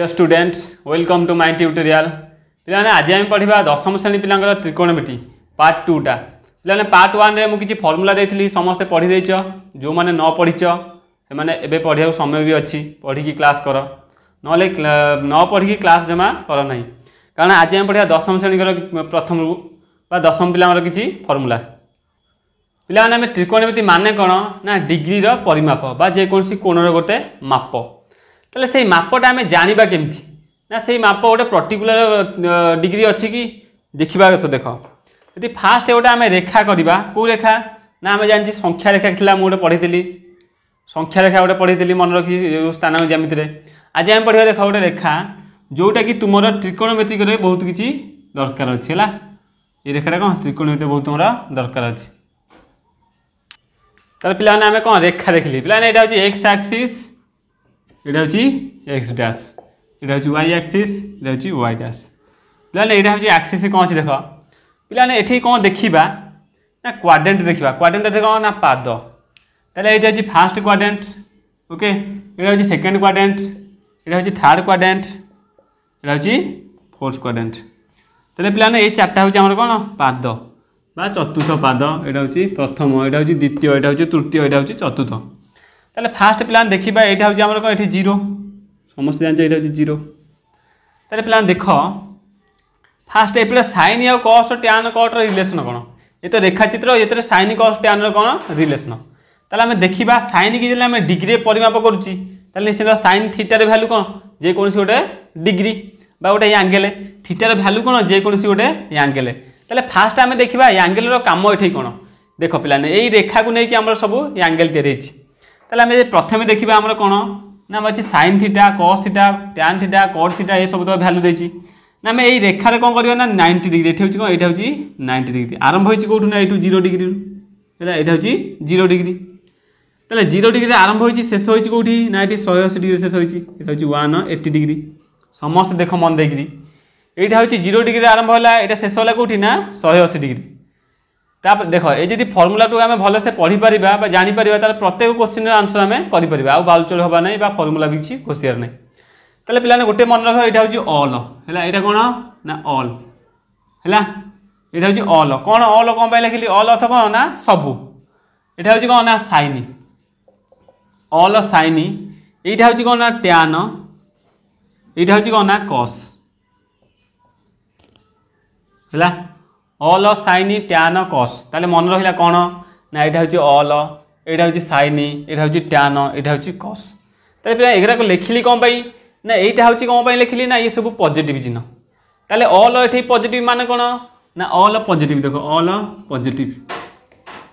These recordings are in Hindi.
Dear students welcome to my tutorial पे आज आम पढ़ा दशम श्रेणी पिला त्रिकोणमिति पार्ट 2 टा पे पार्ट 1 रे मुझे फर्मूला देती समस्ते पढ़ी देच जो मैंने न पढ़ीच से पढ़ा समय भी अच्छी पढ़ी क्लास कर न पढ़ी क्लास जमा कर ना कारण आज आम पढ़ा दशम श्रेणी प्रथम दशम पिला किसी फर्मूला पे त्रिकोणमिति माने कौन ना डिग्रीर परिमाप बा जेकोसी कोणर गोटे माप ताले से मापटा आम जाना केमती ना से माप गोटे पर्टिकुलर डिग्री अच्छी कि देखा देख यदि फास्ट गोटे आम रेखा करवा कौ रेखा ना आम जानी संख्या रेखा था मुझे पढ़ी संख्या रेखा गोटे पढ़ी मन रखी स्थान जमीती आज आम पढ़ा देख गोटे रेखा जोटा कि तुम त्रिकोणमिति बहुत किसी दरकार अच्छी है ये रेखाटा कौन त्रिकोणमिति बहुत तुम दरकार अच्छी ताले पिला आम कौन रेखा देखली पिला यहाँ हूँ एक्स एक्सीस यहाँ हूँ एक्स डैश यहाँ हूँ वाई एक्सीस यहाँ हूँ वाई डैश पिला यहाँ हूँ एक्सीस कौन अच्छी देख पिला ये कौन देखा ना क्वाड्रेंट देखा क्वाड्रेंट देख कौन ना पाद ताले ये हूँ फास्ट क्वाड्रेंट ओके यहाँ हूँ सेकेंड क्वाड्रेंट यहाँ हूँ थर्ड क्वाड्रेंट यहाँ हूँ फोर्थ क्वाड्रेंट ताले पिला ये चार्टा हूँ कौन पाद बा चतुर्थ पाद यहाँ हूँ प्रथम यहाँ हूँ द्वितीय यहाँ हूँ तृतीय यहाँ हूँ चतुर्थ ताले फास्ट पिला देखा यहाँ हूँ कौन ये जीरो समस्त जानते यहाँ हूँ जीरो ताले पिला देख फास्ट ये साइन आ कस टैन कट रिलेसन कौन ये तो रेखाचित्र ये साइन कस टैन कौन रिलेसन ताले आम देखा साइन की आम डिग्री परिमाप करुच्ची निश्चित साइन थीटार भैल्यू कौन जेकोसी गोटे डिग्री बा गोटे एंगेल थीटार भैल्यू कौन जेकोसी गोटे एंगेल ताले फास्ट आम देखा एंगेलर काम ये कौन देख पिला यही रेखा को लेकिन आम सब एंगेल तैयारी आम प्रथम देखा आम कौन ना अच्छे sine theta cos theta tan theta cot theta ये सब तो भैल्यू देती ना आम यही रेखार कौन करवा ना 90 डिग्री ये हूँ कौन यहाँ हूँ 90 डिग्री आरंभ होती कौटू ना यू 0 डिग्री है यहाँ हूँ 0 डिग्री ताले 0 डिग्री आरंभ होती शेष होती कौटी ना ये 180 डिग्री शेष होती यहाँ हूँ 180 डिग्री समस्त देख मन देखिए यहाँ हूँ 0 डिग्री आरंभ है यहाँ शेष है कौटी ना 180 डिग्री तापर देख ये जी फर्मूला टू आम भलसे पढ़ी पार जापर प्रत्येक क्वेश्चन आंसर आम कर बालचोल हवा नहीं फर्मूला भी किसी घोषार नहीं ताले पिला गोटे मन रख यहाँ हूँ ऑल है यहाँ कौन ना ऑल है यहाँ हूँ ऑल कौन ऑल कौन लिखिली ऑल अर्थ कौन ना सबू यहाँ हूँ कौन ना साइन ऑल साइन यहाँ हूँ कौन ना टैन यहाँ हूँ कौन ना कस है ऑल साइन टैन कस ताले मन रहा कौन ना यहाँ हूँ ऑल यहाँ हूँ साइन यहाँ हूँ टैन यहाँ हूँ कस ताले पिला एगुरा लिखिली कौन पाई ना यहाँ हूँ कौन लिखिली ना ये सब पॉजिटिव चिन्ह ताले ऑल ये पॉजिटिव माने कौन ना ऑल पॉजिटिव देख ऑल पॉजिटिव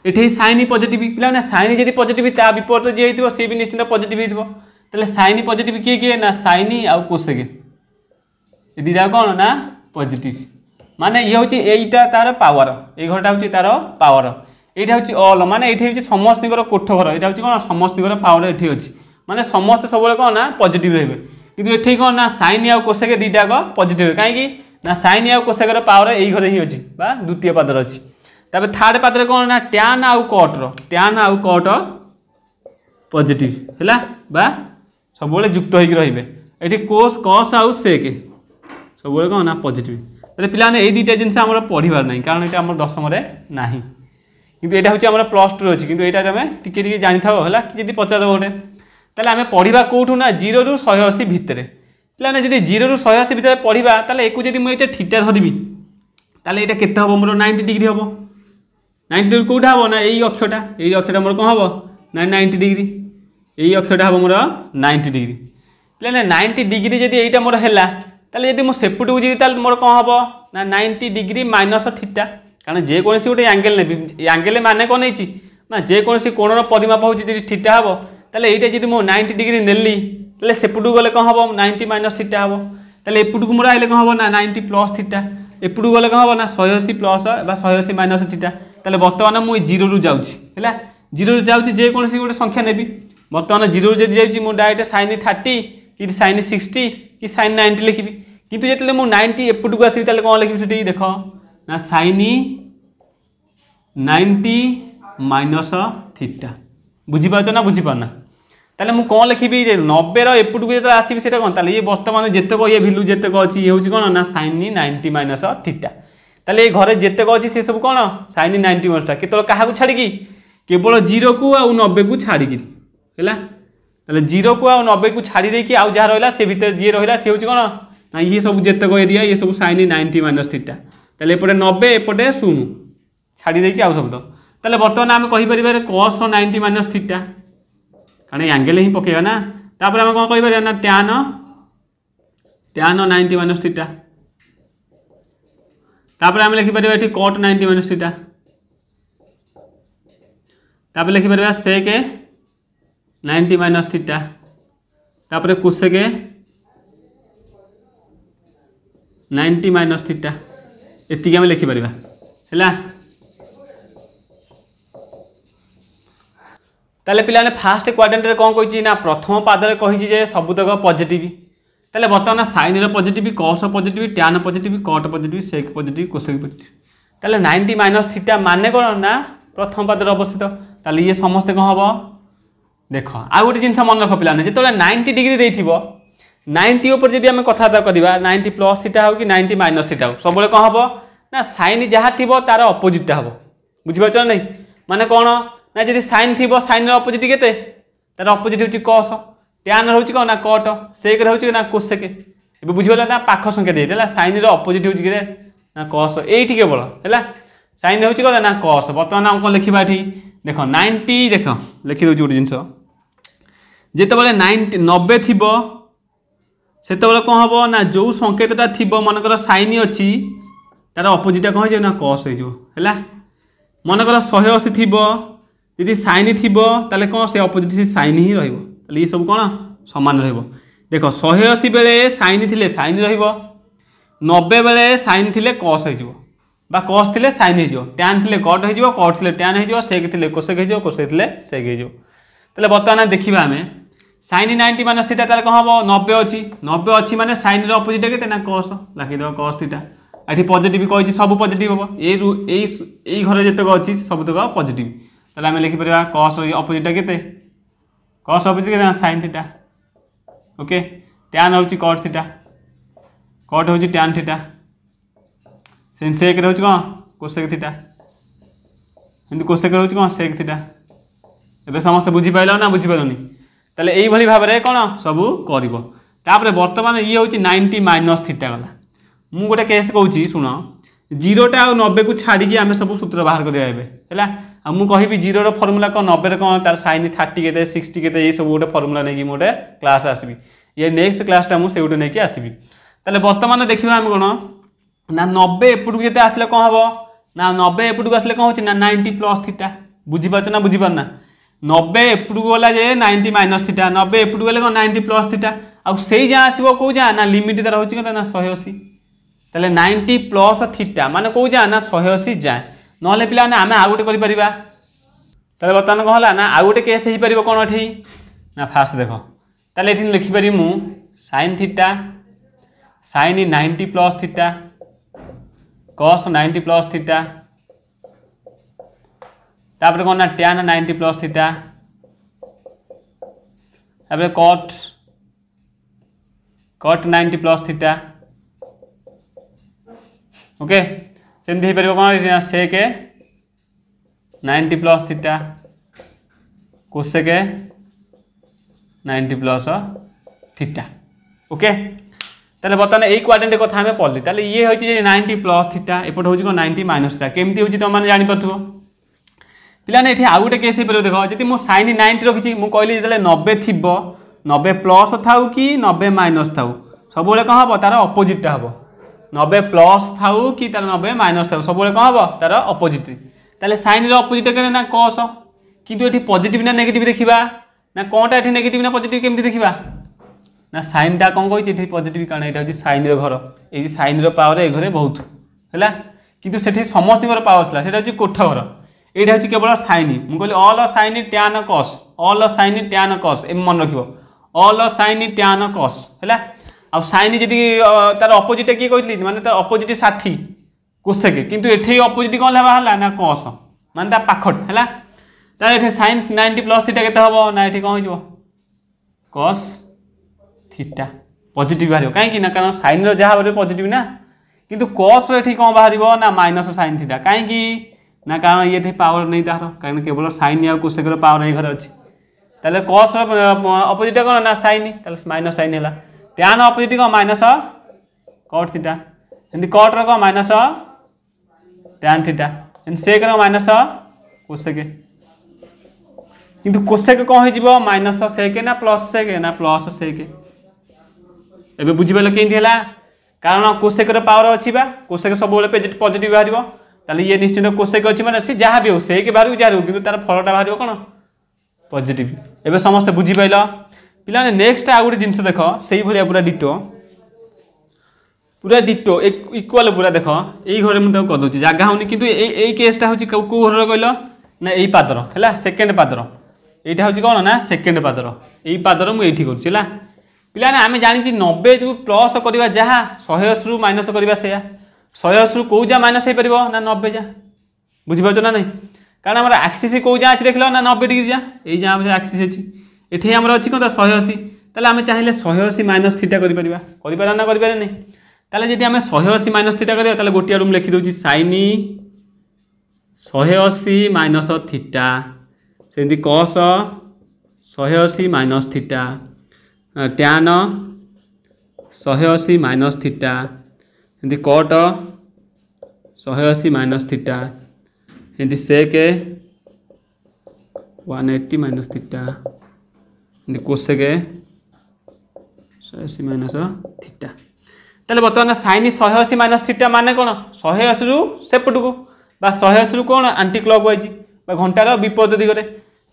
ये साइन पॉजिटिव पिला साइन जब पॉजिटिव ता विपरीत जी हो सी भी निश्चित पॉजिटिव हो साइन पॉजिटिव किए किए ना साइन आउ कोसेक ये दीटा कौन ना पॉजिटिव माने ये हूँ यहीटा तार पावर ये घरटा हूँ तार पावर यहाँ हूँ ऑल माने ये हूँ समस्त कोठ घर यहाँ हूँ कौन समस्त पावर ये अच्छी माने समस्त सब कौन ना पॉजिटिव रे किंतु ये कौन ना साइन आउ कोसेक दीटा पॉजिटिव कहीं ना साइन आउ कोसेकर पावर यही घरे ही अच्छी बा द्वितीय पादर अच्छी तापर थर्ड पादर कौन ना टैन आउ कट पॉजिटिव है बा सब युक्त होकर रे कोस कस आउ सेक सब कौन ना पॉजिटिव ताले पिला ये दुटा जिन आम पढ़ार ना कारण ये आम दशम ना कि यहाँ हूँ प्लस 2 अच्छी कि यहाँ आम टी जानी था है पचार गोटे ताले आम पढ़ा कौटू ना 0 ରୁ 180 भितर पे जी 0 ରୁ 180 भितर पढ़ा ताले एक मुझे ठीटा धरबी ताले यहाँ केते हम मोर 90 डिग्री हम 90 डिग्री कौटा हम ना यही अक्षटा मोर कौन हम ना 90 डिग्री यही अक्षटा हम मोर 90 डिग्री पे 90 डिग्री जब यहाँ मोर है ताले यदि मुझे सेपटू जी मोर कौन हम ना 90 डिग्री माइनस थीटा कारण जेकोसी गोटे एंगेल ने एंगेल माने कौन है ना जेकोसी कोणर परिमाप हो थीटा हम ताले ये जी मुझे 90 डिग्री नेली ताले सेपटू गले कौन हम 90 माइनस थीटा हम ताले एपटू मोर आइले कौन हम ना 90 प्लस थीटा एपटू गले कौन हम ना 180 प्लस 180 माइनस थीटा ताले बर्तमान मुझे 0 ରୁ जाऊँगी है 0 ରୁ जाऊँगी जेकोसी गोटे संख्या नेबी बर्तमान 0 ରୁ जब जाऊँगी मुझे डायरेक्ट साइन 30 कि साइन 60 कि साइन 90 लिखी किंतु जो मुझे 90 एपटू को आसबि कौन लिखी से देख ना साइन 90 माइनस थीटा बुझीपार ना बुझीपारना ताले मु कौन लिखी 90 एपटू जो आसबि से कौन ताले ये बर्तमान जितक ये भैल्यू जितक अच्छी ये हूँ कौन ना sin 90 माइनस थीटा ताले घरे जितक अच्छी से सब कौन sin 90 माइनस केवल क्या छाड़ी केवल 0 को आ 90 को छाड़ी है 0 को आ 90 को छाड़ी देकी आउ जहाँ रहा से भीतर जी रहा सी हूँ कौन ना ये सब जितक एरिया ये सब sin 90 माइनस थीटा ताले एपटे 90 एपटे 0 छाड़ी देकी आउ शब्द ताले बर्तमान आम कहीपर cos 90 माइनस थीटा कारण एंगल ही पकेगा ना तापर आम कौन कहीपर ना tan 90 माइनस थीटा तापर आम लिखिपर ये cot 90 माइनस थीटा तापर लिखिपर sec 90 माइनस थीटा तापर cosec 90 माइनस थीटा एति आम लिखिपर है ताले पिलाने फास्ट क्वाड्रेंट रे कौन कही ना प्रथम पादरे कही सबुतक पॉजिटिव ताले बर्तमान sine positive cos positive tan positive cot positive sec positive cosec positive ताले 90 माइनस थीटा माने कौन ना प्रथम पादरे अवस्थित ताले ये समस्ते कौन हम देख आ गोटे जिन मन रख पिलाने जो 90 डिग्री देथिबो 90 ऊपर जब आम कथा करवा 90 प्लस थीटा हो कि 90 माइनस थीटा हो सब कौन हम ना साइन जहाँ थी तार अपोजिटा हम बुझीपार ना नहीं माने कौन ना जब साइन थी साइन अपोजिट के तार अपोजिट हूँ cos tan रोचे कौन ना cot sec रोचे ना cosec ए बुझीगला ना पाख संख्या देते साइन अपोजिट हूँ कि ना cos ये केवल है साइन हूँ कौन ना cos बर्तमान आम कौन लिखा ये देख 90 देख लिखिदे गोटे जिन जिते 90 थी से कौन हम ना जो संकेतटा थी मनकर साइन अच्छी तार अपोजिटा कौन हो ना cos हो मनकर 180 थी यदि साइन थी ताले कौन से अपोजिट से साइन ही रही ये सब कौन सामान देख 180 बेले साइन थी साइन रो90 बेले साइन थी cos हो cos थे साइन हो tan थे cot हो cot थे tan हो sec थे cosec हो cosec थे sec हो ताले बर्तमान देखा आम sin 90 माइनस थीटा ताले कौन हम 90 अच्छी माने साइन अपोजिट के ना cos लखीद cos थीटा ये पॉजिटिव कही सब पॉजिटिव हम ये घर जितक अच्छी सबतक पॉजिटिव ताले आम लिखिपर cos अपोजिटा के cos अपोजिट के sin थीटा ओके tan हूँ cot थीटा cot हूँ tan थीटा sec रोचे कौन cosec थीटा cosec रोचे कौन sec थीटा ए समस्त बुझीपार ना बुझीपारनी ताले यही भाव में कौन सब कर बर्तमान ये हूँ 90 माइनस थीटा गला मु गोटे केस कहूँ शुण 0टा और 90 को छाड़ी आम सब सूत्र बाहर करें है मुझे कहि 0 फर्मूला कौन 90 कौन तार sin 30 के 60 के ये सब गोटे फर्मूला नहीं गोटे क्लास आसबि ये नेक्स्ट क्लासटा मुझे गोटे नहीं आसबि ताले बर्तमान देखा आम कौन ना 90 एपटू जो आसले कौन हम ना 90 एपटू आसले कौन हो ना 90 प्लस थीटा बुझीपार ना बुझीपारना 90 एपटू गला जे 90 माइनस थीटा 90 एपटू गले कौन 90 प्लस थीटा आउ से जहाँ आसो कौ जहाँ ना लिमिट तार हूँ ना 180 ताले 90 प्लस थीटा माने कौ जहाँ ना 180 जाए ना पिला आम आउ गोटे कर बर्तमान कौन है ना आउ गोटे केस हो पार कौन ये ना फास्ट देख ताले ये लिखिपारि मु sin theta sin 90 plus theta cos 90 plus theta तापर कौन ना tan 90 प्लस थीटा तापर cot 90 प्लस थीटा ओके सेमती हो पार कौन sec 90 plus theta cosec 90 plus theta okay ताले बर्तमान यही क्वाड्रेंट कथा आम पढ़ली ताले ये हूँ 90 प्लस थीटा एपट हूँ 90 माइनस थीटा केमती हूँ तुम मैंने जापर पिलाने ये आउ गोटे केस हो पार देख जी मुझे sin 90 रखी मुझे कहली जो 90 थी 90 प्लस थाउ कि 90 माइनस थाउ सब कौन हम तार अपोजिटा हम 90 प्लस थाउ कि तार 90 माइनस थाउ सब कौन हम तार अपोजिट ताले साइन अपोजिट के ना cos किंतु ये पॉजिटिव ना नेगेटिव देखा ना कौनटा ये नेगेटिव ना पॉजिटिव केमती देखा ना साइनटा कौन कही पॉजिटिव कारण यहाँ हूँ साइन घर ये साइन पावर ए घरे बहुत है किंतु से समस्त पावर था से कोठ घर यहाँ हूँ केवल साइन मुझे कहली all sine tan cos all sine tan cos एम मन रख ऑल साइन tan cos है आउ साइन जी तार अपोजिट किए कहती माने तार अपोजिट साथी cosec किंतु ये अपोजिट कौन है ना cos माने पाखट है तार ये sin 90 प्लस थीटा के हम ना ये कौन हो कॉस थीटा पॉजिटिव बाहर कहीं ना कारण साइन रहा पॉजिटिव ना किंतु कॉस ये कौन बाहर ना माइनस साइन थीटा कहीं ना कारण ये पावर नहीं तार कहीं केवल साइन या कोसेक पावर ये घर अच्छी ताले कॉस अपोजिट कौन ना साइन माइनस साइन है टैन अपोजिट कौन माइनस कॉट थीटा एमती कॉट कौन minus tan theta sec minus cosec किंतु कोसेक कौन हो माइनस सेक ना प्लस सेक एबे बुझिपाल केंती है कारण कोसेक पावर अच्छी कोसेक सब पॉजिटिव बाहर ताले ये निश्चित कोसेक अच्छी माने सी जहाँ भी हो सेक बाहर जहाँ हो किंतु तार फलटा बाहर कौन पॉजिटिव एबे समस्ते बुझिपाल पिला नेक्स्ट आ गोटे जिनस देख से भाया पूरा डिटो इक्वाल पूरा देख यही घर मुझे करदे जगह होनी कि यही केसटा हूँ कौ घर कहल ना यही पादर है सेकेंड पादर यहाँ हूँ कौन ना सेकेंड पादर यही पादर मुझे करुला पिला आम जानी 90 जो प्लस करवा जहाँ 180 रु माइनस करवा से 180 रु कौ जा माइनस हो पार ना 90 जा बुझीपार ना नहीं कारण आम आक्सीस कौ जहाँ अच्छी देख ना 90 डिग्री जा यही जहाँ आक्सीस अच्छी ये आम अच्छी कौन 180 ताले आम चाहिए 180 माइनस थीटा कर ना करें नहीं ताले जब आम 180 माइनस थीटा करें गोटे आड़ लिखिदे साइन 180 माइनस थीटा से कस 180 minus theta tan 180 minus theta एमती कट 180 माइनस थीटा एमती सेक 180 माइनस थीटा एमती कोसेक 180 माइनस थीटा ताले बर्तमान साइन 180 माइनस थीटा माने कौन 180 रु सेपट को 180 रु कौन आंटी क्लॉक वाइज घंटार विपरीत दिगरे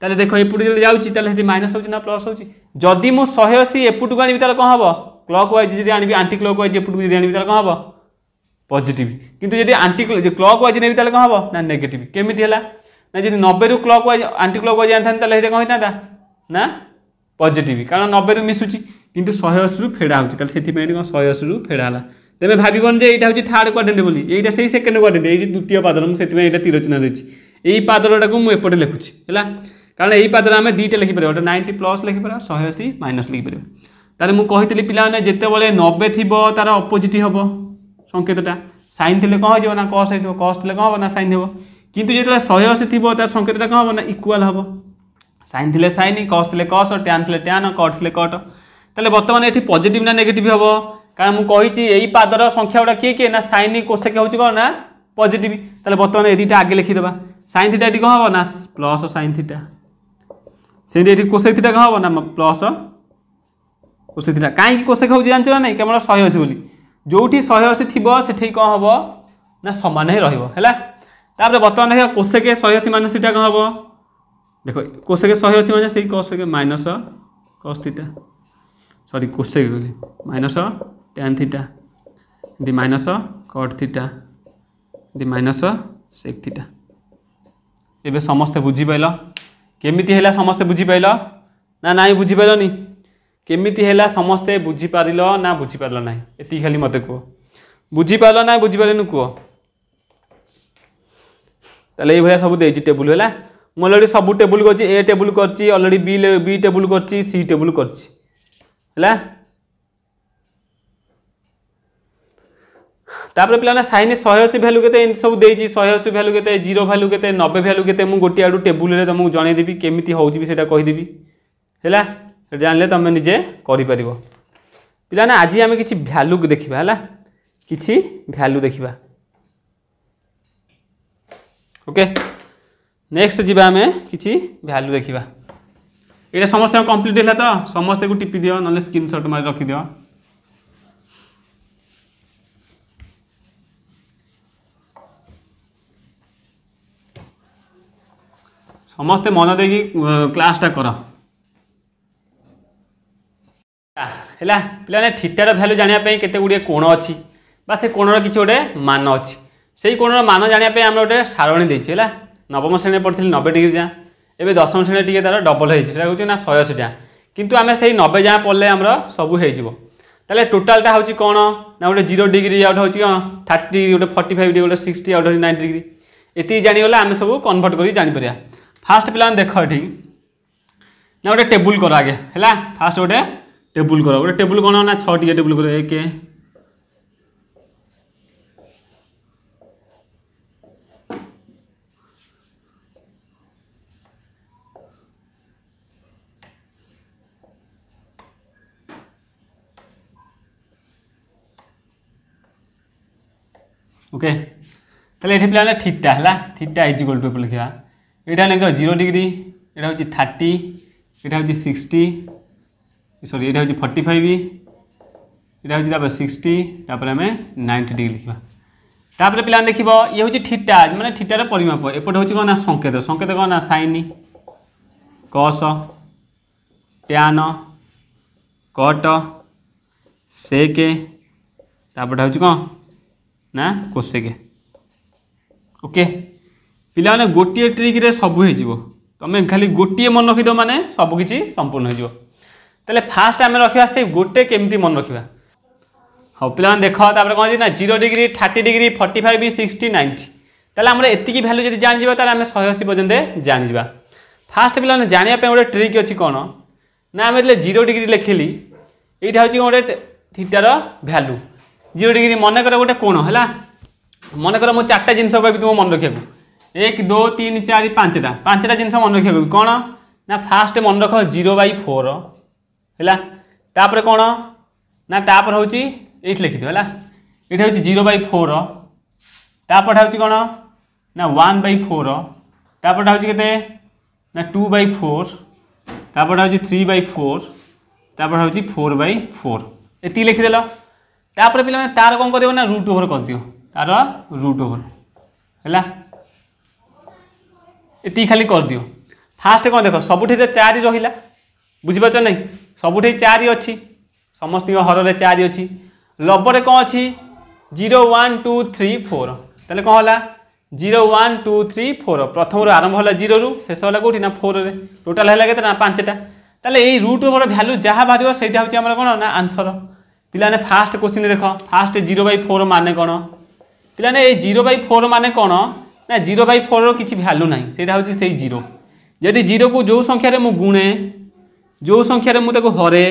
ताले देख एपट जो जाऊँगी माइनस हो प्लस हो जदि मु 180 एपट को आनी कौन हम क्लॉक वाइज जी आनी आंटी क्लॉक वाइज एपट को आनी कौन हम पॉजिटिव किंतु यदि आंटी क्लॉक वाइज नेबी कौन हम ना नेगेटिव केमी है ना जी 90 रु clock wise aunty clock wise आनी था कौन होता ना पॉजिटिव कारण 90 रु मिसुची किंतु 180 रु फेड़ा होती से 180 रु फेड़ा है तेज भावन जे यहाँ हूँ थार्ड क्वाड्रेंट बोली यहाँ से सेकेंड क्वाड्रेंट ये द्वितीय पादर मुझे तीर चिन्ह रही यही पादरटा को मुझे लिखुची है कारण यही पादर आम दुईटा लिखिपर गोटे 90 प्लस लिखिपर 180 माइनस लिखिपर ताले मुझे कही पाने जिते 90 थी तार अपोजिट हम संकेतटा साइन थे कौन हो ना कस हो कस थे कौन हम ना साइन हो किंतु जो 180 थी तार संकेतटा कौन हम ना इक्वाल हम साइन थे साइन कस थे कस टैन थे टैन कट थे कट ताले बर्तमान ये पॉजिटिव ना नेगेटिव हम कारण मुझे यही पादर संख्या गुड़ा किए ना साइन कोसेक हूँ कौन ना पॉजिटिव ताले बर्तमान ये दुटा आगे लिखिदेवा साइन थीटा ये कौन हम ना प्लस साइन थीटा से कोसेक थीटा कौन हम ना प्लस कोसेक थीटा कहीं कोसेक हूँ जानच ना नहीं केवल 180 बोली जो 180 थी से कौन हम ना सामान ही रहा बर्तमान देखा कोसेक 180 माइनस थीटा कौन हम देख कोसेक 180 माइनस से cosec minus cos theta sorry cosec बोली माइनस टैन थीटा दी माइनस कट थीटा दी माइनस सेक थीटा एबे समस्ते बुझीपाल केमिति हैला समस्ते बुझीपाल ना नाई बुझीपालनी केमिति हैला समस्ते बुझीपार ना बुझीपार ना ये खाली मत कह बुझीपाल ना बुझीपारे कह ताले ये भाया सब देती टेबुल है मुझे अलरेडी सब टेबुल कर ए टेबुल कर अलरेडी बी टेबुल कर सी टेबुल कर तापर पे साइन 180 भैल्यू के सब देती 180 भैल्यू के 0 भैल्यू के 90 भैल्यू के मुझे गोटे आड़ टेबुल में तुमको जनईदेवी केमी होता कहीदेवी है जानले तुम निजे कर पाना आज आम कि भैल्यू देखा है कि भैल्यू देखा ओके नेक्स्ट जी आम कि भैल्यू देखा ये समस्त कंप्लीट है तो समस्त को टिपी दियो ना स्क्रीनशॉट मार रखिद समस्ते मन दे क्लासटा कर है पे थीटार भैल्यू जानापी केते गुड़े कोण अच्छी से कोणर कि गोटे मान अच्छी से कोणर मान जानापी आम गोटे सारणी देती है नवम श्रेणी पढ़ी 90 डिग्री जहाँ एवं दशम श्रेणी टी तार डबल होती ना 180 जहाँ किंतु आम से 90 जहाँ पढ़ले आम सब हो टोटालटा हूँ कौन ना गोटे 0 डिग्री आउट हूँ कौन 30 गोटे 45 डिग्री गोटे 60 आउट 90 डिग्री ये जानीगला आम सब कन्वर्ट कर जापर फास्ट पे देख ना गोटे टेबुल कर आगे है फास्ट गोटे टेबुल कर गोटे टेबुल कौन ना 6 टी टेबुल कर 1 ओके ताले ये पे थीटा है थीटा इज इक्वल टू लिखा यहाँ लिख 0 डिग्री यहाँ हूँ 30 यहाँ हूँ 60 सॉरी यहाँ हूँ 45 यहाँ हूँ 60 तापर आम 90 डिग्री लिखा तापर पे देख ये हूँ थीटा माने थीटार परिमाप एपटे हूँ कौन ना संकेत संकेत कौन ना साइन कस टैन कट सेक तापर हूँ कौन ना कोसेक ओके पिला माने गोटे ट्रिक रे सब हो तुम खाली गोटे मन रखिद माने सबकि संपूर्ण हो ताले फास्ट आम रखा से गोटे केमती मन रखा हाँ पे देख तापर कौन ना 0 डिग्री 30 डिग्री 45 60 90 ताले आमर एतिकी भैल्यू जब जानी ताले आम 180 पर्यंत जानी फास्ट पे जानापी गोटे ट्रिक अच्छी कौन ना आम 0 डिग्री लिखिली यहाँ हूँ गोटे थीटार भैल्यू 0 डिग्री मन कर गोटे कोण है मन कर मुझे 4टा जिन कह तुम मन रखा 1 2 3 4 5टा जिन मन रखा कौन ना फास्ट मन रख 0/4 है तापर कौन ना तापर हूँ ये लिखिद है ये हूँ 0/4 तापर हूँ कौन ना 1/4 तापर हूँ के ना 2/4 तापर हूँ 3/4 तापर हूँ 4/4 ये लिखिदेल तापर पे तार कौन कर ना रूट ओवर कर दियो तार रूट ओवर है ये खाली कर दियो फास्ट कौन देख सबुठ 4 रहा बुझीपार नहीं सबुठ 4 अच्छी समस्त हर 4 अच्छी लबर कौन अच्छी 0 1 2 3 4 ताले कौन है 0 1 2 3 4 प्रथम आरंभ है 0 रु शेष है कौटी ना 4 रे टोटाल है के 5टा ताले ये रूट ओवर भैल्यू जहाँ बाहर से हूँ कौन ना आंसर पिलाने फास्ट क्वेश्चन देख फास्ट 0/4 माने कौन पिलाने ये 0/4 माने कौन ना 0/4 किसी भैल्यू ना से हूँ से 0 जदि 0 को जो संख्यार मु गुणे जो संख्यार मुझे हरे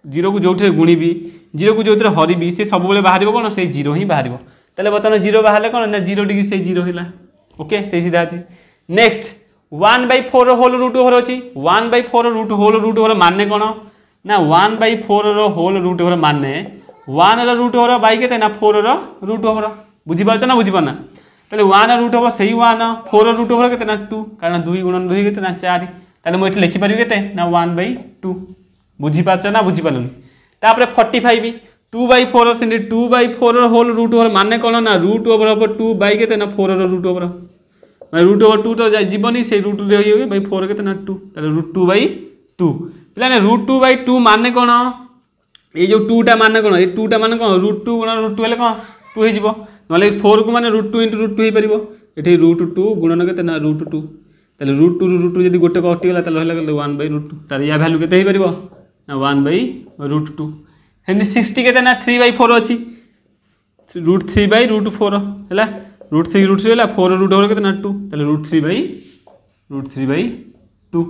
0 को जो गुणिबी 0 को जो हरबी से सब बाहर कौन से 0 ही बाहर ताले बर्तमान 0 बाहर कौन ना 0 डिग्री से 0 है ओके से सीधा अच्छी नेक्स्ट 1/4 होल रूट ओवर अच्छी 1/4 रूट ओवर माने कौन ना 1/4 होल रूट ओवर माने 1 रूट ओवर बाई के ना 4 रूट ओवर बुझीपार ना बुझीपार ना ताले 1 रूट ओवर से 1 4 रूट ओवर के 2 कारण 2 गुणन 2 के 4 ताले मुझे लिखिपारि के ना 1/2 बुझीपार ना बुझीपार तापर 45 2/4 से 2/4 होल रूट ओवर माने कौन ना रूट ओवर हम 2 बाई के ना 4 रूट ओवर रूट ओवर 2 तो जीवनी से रूट बै 4 के ना 2 रूट 2/2 पे रूट 2/2 माने कौन ये जो 2टा माने कौन ये 2टा माने कौन रूट 2 गुणन रूट 2 हेल्ले कौन 2 हो ना 4 को माने रूट 2 × रूट 2 हो पार ये रूट 2 गुणन के ना रूट 2 ताले रूट 2 रूट 2 जब गोटे कटिगला 1/√2 ताले या भैल्यू के हो ना 1/√2 हेनी 60 के ना 3/4 अच्छी रूट 3/√4 है रूट 3 है 4 रूट ओवर के ना 2 ताले रूट 3/2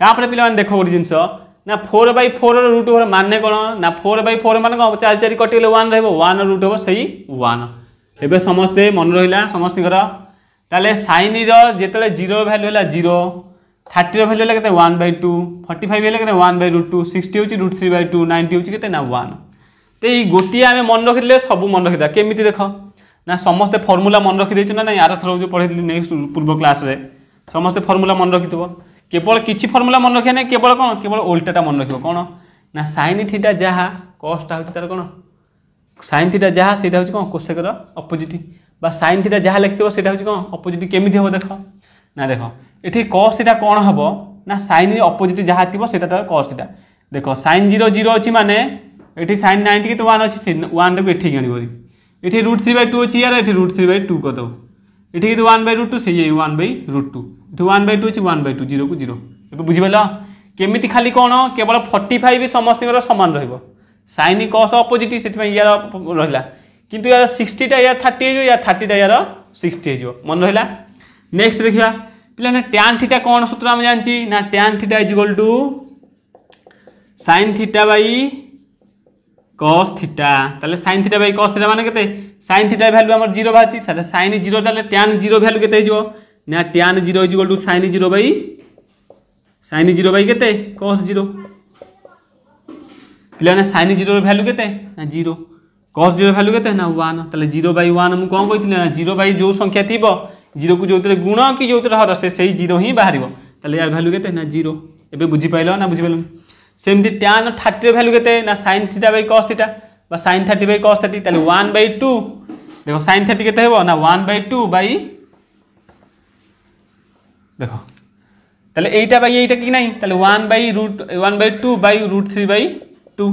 तापर पे देख गोटे जिनस ना 4/4 रूट ओवर माने कौन ना 4/4 माने कौन 4 4 कटिगले 1 1 रूट ओवर से 1 एवं समस्ते मन रहा समस्त ताले साइन जिते 0 भैल्यू है 0 30 भैल्यू है 1/2 45 है 1/√2 60 हूँ रूट 3/2 90 हूँ के 1 तो ये गोटे आम मन रखिले सब मन रखी केमी देख ना समस्ते फर्मूला मन रखी ना ना आर थर जो पढ़ी नेक्स्ट पूर्व क्लास रे समस्ते फर्मूला मन रखि केवल किसी फर्मूला मन रखा नहीं केवल कौन केवल उल्टाटा मन रख कौन ना साइन थीटा जहाँ कस्टा हूँ तार कौन साइन थीटा जहाँ से कौन कोसेकर अपोजिट बा साइन थीटा जहाँ लिखिथ से कौन अपोजिट केमी हम देख ना देख ये कस थीटा कौन हम ना साइन अपोजिट जहाँ थी से कस थीटा देख साइन 0 0 अच्छी माने ये साइन 90 के तो 1 अच्छी 1 टाक ये आनी ये रूट 3/2 अच्छी यार ये रूट 3/2 करदे ये 1/√2 से 1/√2 ये 1/2 अच्छी 1/2 0 को 0 ए बुझिपाल केमी खाली कौन केवल 45 समस्त सामान रईन कस अपोजिट से यार रहा किंतु यार 60टा यार 30 या 30टा यार 60 मन रहा नेक्स्ट देखा पिलाने tan थीटा कौन सूत्र आम जानची ना tan theta is equal to sin theta by cos theta ताले sin theta by cos theta माने केते sin थीटा वैल्यू हमर 0 बाची साथे sin 0 ताले tan 0 वैल्यू केते हिजो ना tan 0 is equal to sin 0 by केते cos 0 पिलाने sin 0 वैल्यू केते ना 0 cos 0 वैल्यू केते ना 1 ताले 0 बाई 1 मु कोन कहितले ना 0 बाई जो संख्या थिबो 0 को जोतरे गुण कि जोतरे हर से सही 0 ही बाहरिबो ताले यार वैल्यू केते ना 0 एबे बुझी पाइलो ना बुझी पाइलो सेमती tan 30 वैल्यू केते ना sin theta by cos theta बा sin 30 बाई cos 30 ताले 1/2 देखो sin 30 केते हेबो ना 1/2 बाई देखो ताले एटा बाई एटा कि नहीं ताले 1/2 बाई √3/2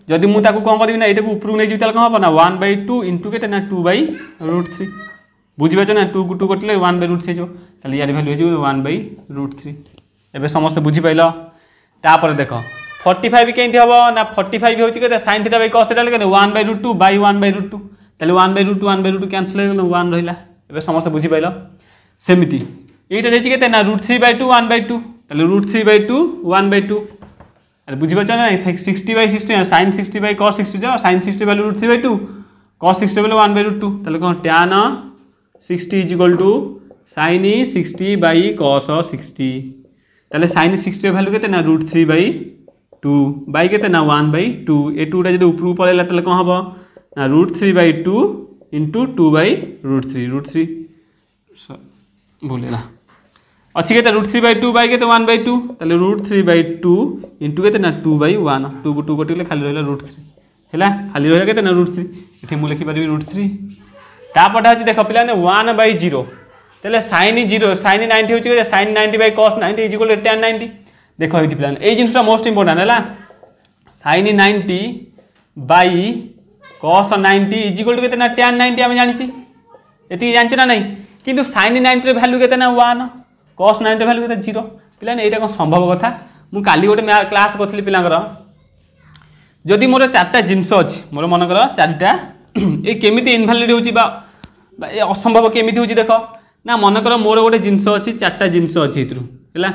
जदि मु ताको कोन करबी ना एटा को ऊपर नै जितल कोन हो ना 1/2 इनटू केते ना 2/√3 बुझि बाचो ना 2 को 2 कटले 1/√3 जो ताले यार वैल्यू हो 1/√3 एबे समस्त बुझि पाइलो तापर देखो 45 केंति हबो ना 45 होची केते sin theta by cos theta लेके 1/√2 बाई 1/√2 ताले 1/√2 कैंसिल हो गेलो 1 रहिला एबे समस्त बुझि पाइलो सेमिति एटा देछि केते ना √3/2 1/2 ताले √3/2 1/2 अरे बुझि पाछन ना 60/60 sin 60 बाई cos 60 जो sin 60 वैल्यू √3/2 cos 60 वैल्यू 1/√2 ताले कोन tan 60 is equal to sin 60 by cos 60 ताले sin 60 वैल्यू केते ना √3/2 बाई केते ना 1/2 ए 2 टा जदि ऊपर पळेला ताले कोन हबो ना √3/2 इनटू 2/√3 भूलेला अच्छी केते √3/2 बाई केते 1/2 ताले √3/2 इनटू केते ना 2/1 2 को 2 कटिले खाली रहला √3 हैला खाली रहला केते ना √3 एठी मु लिखि परबी √3 तापटा होची देखो पिला ने 1/0 ताले sin 90 होची के sin 90 by cos 90 is equal to tan 90 देखो एठी पिला ए जिनसटा मोस्ट इंपोर्टेंट हैला sin 90 by cos 90 is equal to केते ना tan 90 हम जानि छी एती जानछ ना नहीं किंतु sin 90 रे वैल्यू केते ना 1 cos 90 वैल्यू केते 0 पिला ने एटा कोन संभव कथा मु काली गोटे क्लास करथली पिलांगर जदि मोर चारटा जिंस अछि मोर मन कर चारटा ए केमिति इनवैलिड होची बा ए असंभव केमिति होची देखो ना मन कर मोर गोटे जिंस अछि चारटा जिंस अछि इतरु हैला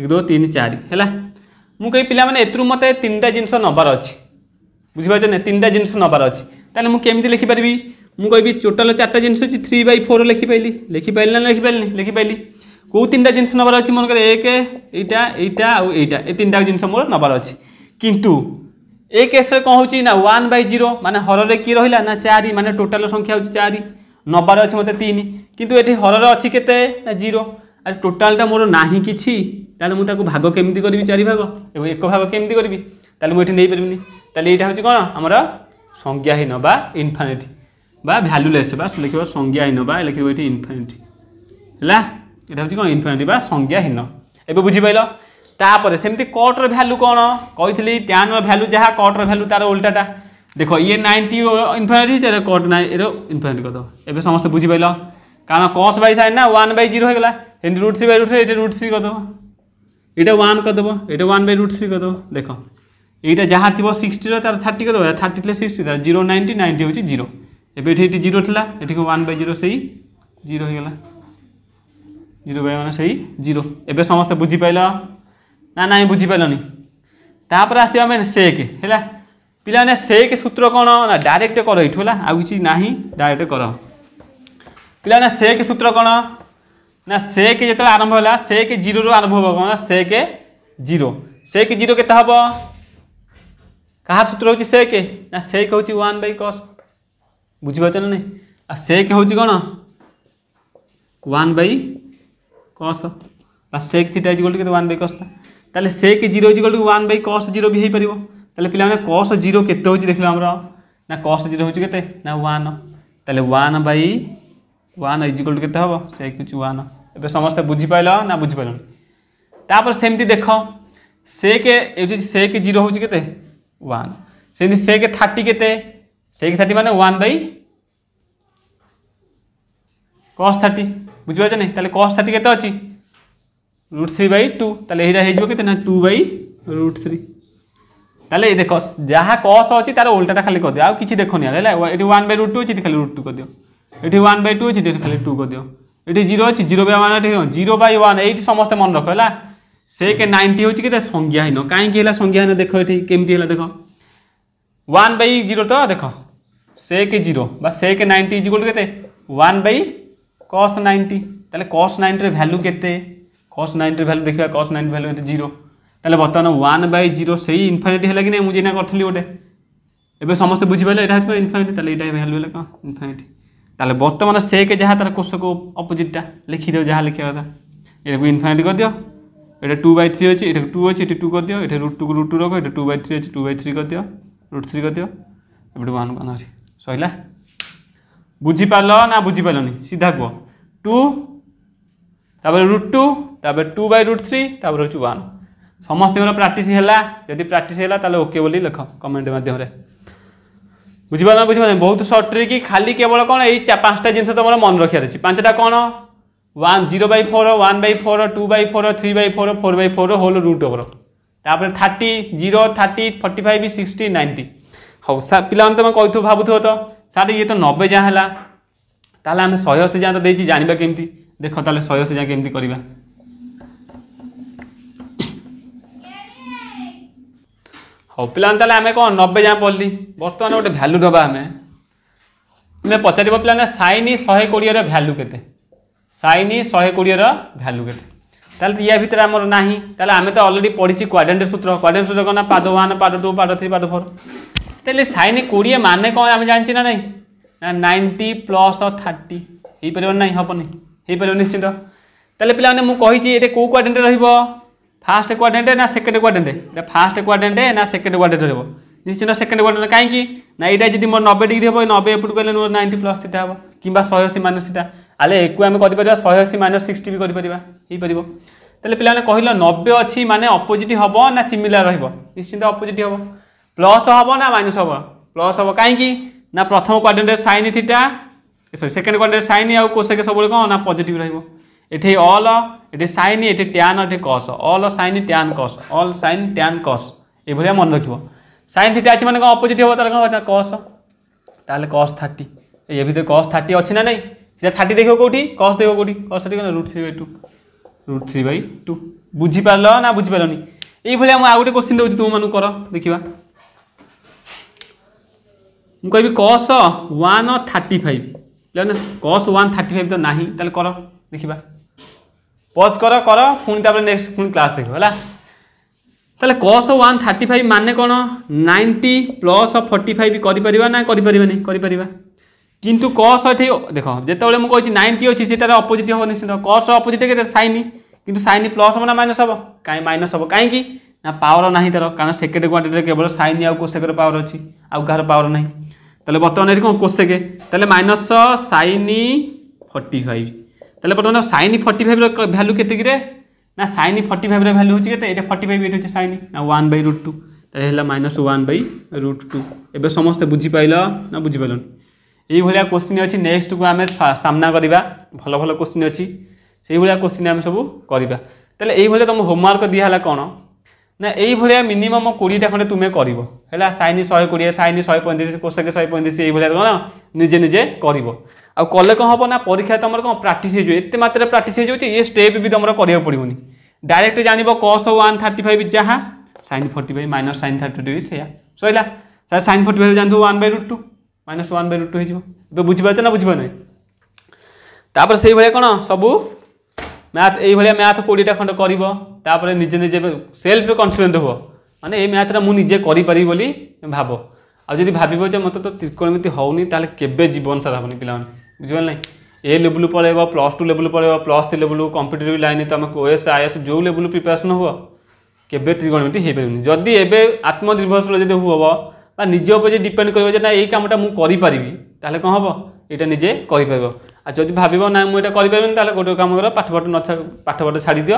1 2 3 4 हैला मु कहि पिला माने एतरु मते तीनटा जिंस नबार अछि बुझि पाछ ने तीनटा जिंस नबार अछि ताले मु केमिति लिखि परबी मु कहबी टोटल चारटा जिंस अछि 3/4 लिखि पाइली ना लिखि पाइली को तीनटा जिंस नबार अछि मन कर 1 एटा आ एटा ए तीनटा जिंस मोर नबार अछि किंतु ए केस रे कोन होची ना 1/0 माने हर रे की रहिला ना 4 माने टोटल संख्या होची 4 नबार अछि मते 3 किंतु एठी हर रे अछि केते ना 0 आ टोटल टा मोर नाही किछि ताले मु ताको भाग केमिति करबी 4 भाग एबो एक भाग केमिति करबी ताले मु एठी नै परबिनी ताले एटा होची कोन हमर संज्ञाहीन बा इनफिनिटी बा वैल्यूलेस बा लिखिबो संज्ञाहीन बा लिखिबो एठी इनफिनिटी हला एटा होची कोन इनफिनिटी बा संज्ञाहीन एबे बुझि पाइलो तापर सेमती कट र वैल्यू कोन कहितली tan र वैल्यू जहा कट र वैल्यू तार उल्टाटा देखो ये 90 इनफिनिटी तेरे कट ना एरो इनफिनिटी कर दो एबे समस्त बुझि पाइलो कारण cos बाई sin ना 1/0 हो गेला एंड √3/√3 एटा √3 कर दो एटा 1 कर दो एटा 1/√3 कर दो देखो एटा जहा थिबो 60 रो तार 30 कर दो 30 ले 60 तार 0 90 90 होची 0 एबे एठी 0 थिला एठी को 1/0 सही 0 हो गेला 0 बाय माने सही 0 एबे समस्त बुझि पाइलो ना नहीं बुझी पालनी तापर आसी हमें सेक हैला पिला ने सेक सूत्र कोन ना डायरेक्ट कर इठो हैला आ किछि नाही डायरेक्ट कर पिला ने सेक सूत्र कोन ना सेक जेतला आरंभ होला सेक 0 रो आरंभ हो कोन सेक 0 केता हबो कहा सूत्र होची सेक ना सेक होची 1/cos बुझी बचन नहीं आ सेक होची कोन 1/cos बा sec theta equal to 1/cos ताले सेक 0 इक्वल टू 1/cos 0 भी हे परिबो ताले पिला माने cos 0 केते होची देखला हमरा ना cos 0 होची केते ना 1 ताले 1/1 इक्वल टू केते हबो सेक होची 1 एबे समस्त बुझी पाइलो ना बुझी पाइलो तापर सेमती देखो सेक ए सेक 0 होची केते 1 सेमती सेक 30 केते सेक 30 माने 1/cos 30 बुझी पाछ नै ताले cos 30 केते अछि √3/2 ताले एरा हे जो केते ना 2/√3 ताले देखो जहा cos अछि तार उल्टाटा खाली कर दियो आ किछि देखोनी हैला एठी 1/√2 अछि खाली √2 कर दियो एठी 1/2 अछि एठी खाली 2 कर दियो ये 0 अच्छी 0/1 ये समस्त मन रख है सेक 90 हूँ कि संज्ञाहीन कहीं संज्ञाहीन देख ये केमती है देख 1/0 तो देख सेक 0 बा सेक 90 इक्वल के 1/cos 90 ताले cos 90 वैल्यू के cos 90 वैल्यू देखा cos 90 वैल्यू 0 ताले बर्तमान 1/0 से इनफाइनिटी है कि नहीं मुझे ना करी गोटे एवं समस्त बुझीपारे यहाँ इनफाइनिटी ताले यहाँ वैल्यू है कौन इनफाइनिटी ताले बर्तमान सेक जहाँ तार कोशक अपोजिटा लिखिद जहाँ लिखा था ये इनफाइनिटी कर दियो ये 2/3 अच्छी ये 2 अच्छी 2 कर दियो ये √2 रख ये 2/3 अच्छी 2/3 कर दियो √3 कर दियो एपटे 1 1 अच्छी सैला बुझीपार ना बुझीपारनी सीधा कह 2 √2 2/√3 हूँ 1 समस्त प्राक्ट है जदि प्राक्ट है ओके बोली लिख कमेंट मध्यम बुझीपार बुझीपार बहुत सर्ट ट्रिक खाली केवल कौन ये 5टा जिन तुम मन रखार अच्छी 5टा कौन 0/4 1/4 2/4 3/4 4/4 होल रूट ओवर तापर 30 0 30 45 60 90 हाँ सा पिला तुम कही भावुथ तो सार ये तो 90 जहाँ है ताल आम 180 जहाँ तो देती जानवा केमती देख ताले 180 जहाँ केमती करवा हाँ पिला ताले आम कौन 90 जहाँ पढ़ली बर्तमान गोटे भैल्यू दबा आम पचार पिला साइन 120 भैल्यू के साइन 120 भैल्यू के या भितर आमर ना आम तो अलरेडी पढ़ी क्वाड्रेंट सूत्र कौन ना पाद 1 पाद 2 पाद 3 पाद 4 तेल साइन 20 मान कौन आम जानी ना ना 90 + 30 हो पार ना हेनी हो पार निश्चित तेल पे मुझे ये कौ क्वाड्रेंट फास्ट क्वाड्रेंट ना सेकेंड क्वाड्रेंट फास्ट क्वाड्रेंट ना सेकेंड क्वाड्रेंट रहा निश्चित सेकेंड क्वाड्रेंट कहीं ना यहाँ जब मोर 90 डिग्री हम 90 एपट कहले मोर 90 + थीटा हम कि 180 - थीटा आले एक आम कर 180 - 60 भी कर तेल पे कहल 90 अच्छी माने अपोजिट हम ना सिमिलार निश्चित अपोजिट हम प्लस हम ना माइनस हम प्लस हम कहीं ना प्रथम क्वाड्रेंट साइन थीटा सरी सेकेंड क्वाड्रेंट साइन आउ कोसेक सब कौन ना पॉजिटिव रही ऑल ये साइन ये टैन ये कस ऑल साइन टैन कस ऑल साइन टैन कस ये मन रख साइन थीटा अच्छी मैंने कौन अपोजिट हम कौन कस ताल कस 30 ये भी कस 30 अच्छी ना नहीं 30 देखो कौटी कस देखो कौटी कस 30 √3/2 बुझीपार ना बुझीपारनी ये मुझे आउ गोटे क्वेश्चन दूसरी तुम मन कर देखा मुझे कस 135 कस 135 तो ना कर देखा पज कर पुणी नेक्स्ट पुणी क्लास देख है ताले कस 135 मान कौन 90 + 45 कर ना कर किंतु कस ये देख जिते मुझे 90 अच्छी से अपोजिट हम निश्चित कस अपोजिट के साइन किंतु साइन प्लस हम ना माइनस हम कहीं माइनस हम कहीं ना पावर ना तार कारण सेकेंड क्वाड्रेंट केवल साइन आउ कोसेक पावर अच्छी आउ कहार पावर ना ताले बर्तमान ये कौन कोसेक ताले माइनस साइन 45 ताले बर्तमान साइन 45 भैल्यू के ना साइन 45 भैल्यू होती है 45 ये साइन ना 1/√2 ताले -1/√2 एवं समस्ते बुझीपाल ना बुझीपाल ये क्वेश्चन अच्छी नेक्स्ट को आम सामना करवा भल भल क्वेश्चन अच्छी से क्वेश्चन आम सब करवा तेल ये तुम होमवर्क दिहला कौन ना ये मिनिमम 20टा खंडे तुम्हें कर साइन 120 साइन 135 कोसेक 135 ये कौन निजे निजे कर कले कौन हम ना परीक्षा तुम कौन प्राक्ट होते मात्रा प्राक्ट ये स्टेप भी तुम करा पड़ोनी डायरेक्ट जान कस 135 जहाँ साइन 45 माइनस साइन 30 से सैला सर साइन 45 जानते 1/√2 -1/√2 हो बुझीपार ना बुझीपार तापर से कौन सब मैथ ये मैथ 20टा खंड कर निजे निजे सेल्फ कन्फिडेंट हो माने ये मैथटा मुझे करी बोली भाव आदि भाव मत तो त्रिकोणमिति होनी ताले केबे जीवन सारा हेनी पिला बुझिपाल ना ए लेवल पड़े +2 लेवल पड़े +3 लेवल कॉम्पिटिटिव लाइन तुम ओएस आईएएस जो लेवल प्रिपरेशन हो केबे त्रिकोणमिति हो पारे जदि एवं आत्मनिर्भरशील जब हम निज उपर डिपेंड कर ना ये कमटा मुझे करें कौन हम यहाँ निजे कर जब भाव ना मुझे करें गोटे कम कर पाठपाठ न पाठपाठ छाड़ दियो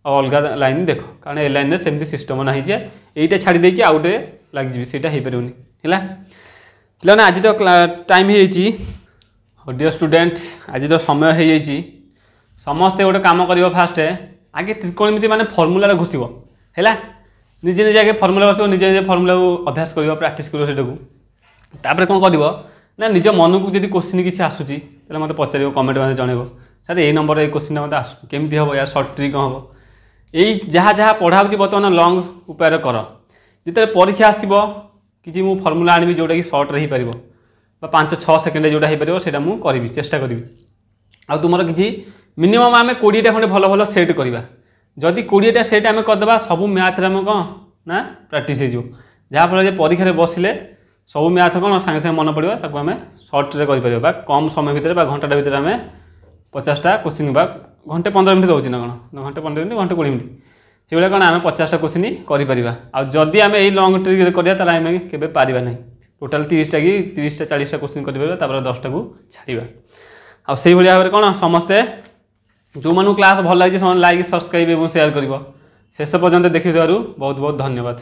अलग लाइन देख कारण ए लाइन सेमती सिस्टम ना ये छाड़ी देकी आउ गए लगे से हो पारे है आज तो टाइम हो डियर स्टूडेंट आज तो समय हो समस्ते गोटे कम कर फास्ट आगे त्रिकोणमिति माने फर्मूला घुसब है निजे निजे आगे फर्मूला बस निजे निजे फर्मूला अभ्यास कर प्राक्ट कर कौन कर ना निज मन को जब क्वेश्चन किसी आसूसी मत पचार कमेंट में जनइब सर ये नंबर ये क्वेश्चन मत आस केमती हम या सर्ट ट्रिक हम यही जहाँ जहाँ पढ़ा बर्तमान लंग उपाय कर जिते परीक्षा आसब कि मु फर्मुला आनी जोटा कि सर्ट रही पार 5-6 सेकेंड जोटा हो पार से करी चेष्टा करी आ तुम कि मिनिमम आम 20टा खंडे भल भल सेट करवा जदि 20टा सेट आम करदे सब मैथ आम कौन ना प्राक्ट जहाँफल परीक्षा बसिले सब मैथ कौन सागे सागे मन पड़ा ताको आम सर्ट्रे कर कम समय भितर घंटा भितर आम 50टा क्वेश्चन घंटे 15 मिनट दूसरी ना कौन घंटे 15 मिनट घंटे 20 मिनट ये कौन आम 50टा क्वेश्चन कर जदि आम यही लंग ट्रिक करा आम के पारा ना टोटाल 30टा कि 30टा 40टा क्वेश्चन कर 10टा को छाड़ा आई भाव में कौन समस्ते जो मानू क्लास भल लगी लाइक सब्सक्राइब और शेयर कर शेष पर्यंत देखिथार बहुत बहुत धन्यवाद।